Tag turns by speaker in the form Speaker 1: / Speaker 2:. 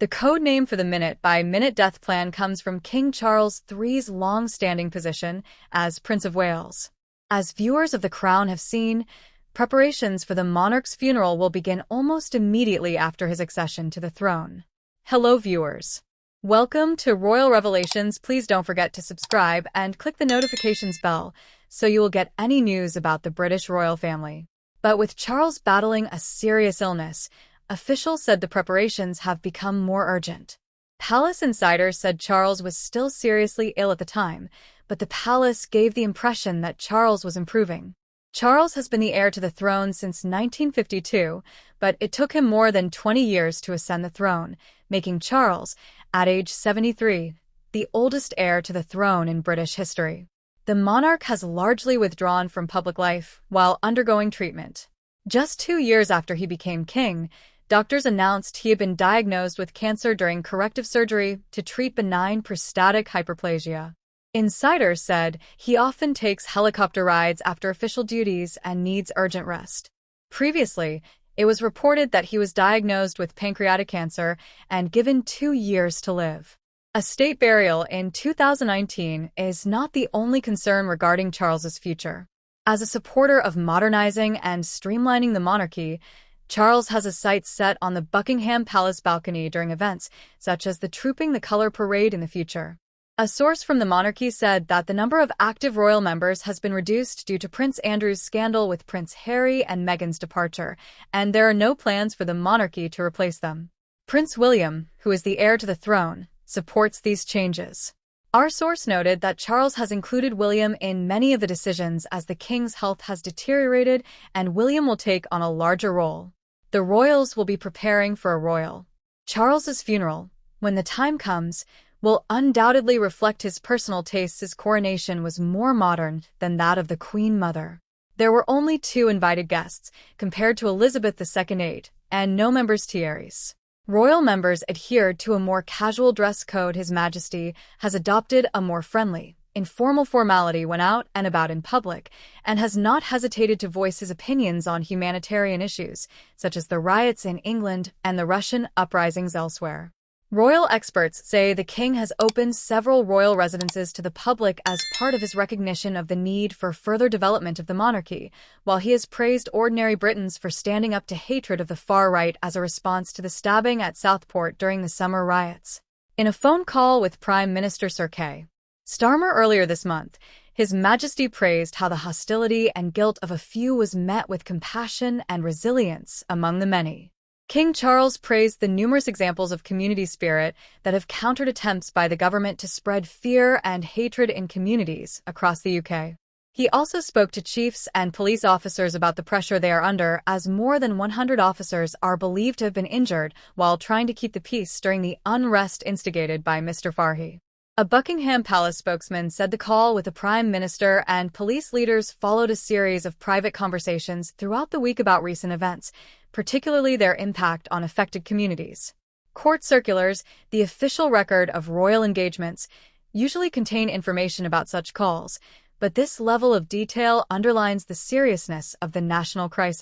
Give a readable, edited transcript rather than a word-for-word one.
Speaker 1: The code name for the minute-by-minute death plan comes from King Charles III's long-standing position as Prince of Wales. As viewers of The Crown have seen, preparations for the monarch's funeral will begin almost immediately after his accession to the throne. Hello viewers. Welcome to Royal Revelations. Please don't forget to subscribe and click the notifications bell so you will get any news about the British royal family. But with Charles battling a serious illness, officials said the preparations have become more urgent. Palace insiders said Charles was still seriously ill at the time, but the palace gave the impression that Charles was improving. Charles has been the heir to the throne since 1952, but it took him more than 20 years to ascend the throne, making Charles, at age 73, the oldest heir to the throne in British history. The monarch has largely withdrawn from public life while undergoing treatment. Just 2 years after he became king, doctors announced he had been diagnosed with cancer during corrective surgery to treat benign prostatic hyperplasia. Insiders said he often takes helicopter rides after official duties and needs urgent rest. Previously, it was reported that he was diagnosed with pancreatic cancer and given 2 years to live. A state burial in 2019 is not the only concern regarding Charles's future. As a supporter of modernizing and streamlining the monarchy, Charles has a sight set on the Buckingham Palace balcony during events such as the Trooping the Colour parade in the future. A source from the monarchy said that the number of active royal members has been reduced due to Prince Andrew's scandal with Prince Harry and Meghan's departure, and there are no plans for the monarchy to replace them. Prince William, who is the heir to the throne, supports these changes. Our source noted that Charles has included William in many of the decisions as the king's health has deteriorated and William will take on a larger role. The royals will be preparing for a royal. Charles's funeral, when the time comes, will undoubtedly reflect his personal tastes. His coronation was more modern than that of the Queen Mother. There were only 2 invited guests, compared to Elizabeth II 8, and no members tiares. Royal members adhered to a more casual dress code. His Majesty has adopted a more friendly, informal formality when out and about in public, and has not hesitated to voice his opinions on humanitarian issues, such as the riots in England and the Russian uprisings elsewhere. Royal experts say the king has opened several royal residences to the public as part of his recognition of the need for further development of the monarchy, while he has praised ordinary Britons for standing up to hatred of the far right as a response to the stabbing at Southport during the summer riots. In a phone call with Prime Minister Sir Keir Starmer earlier this month, His Majesty praised how the hostility and guilt of a few was met with compassion and resilience among the many. King Charles praised the numerous examples of community spirit that have countered attempts by the government to spread fear and hatred in communities across the UK. He also spoke to chiefs and police officers about the pressure they are under, as more than 100 officers are believed to have been injured while trying to keep the peace during the unrest instigated by Mr. Farhi. A Buckingham Palace spokesman said the call with the Prime Minister and police leaders followed a series of private conversations throughout the week about recent events, particularly their impact on affected communities. Court circulars, the official record of royal engagements, usually contain information about such calls, but this level of detail underlines the seriousness of the national crisis.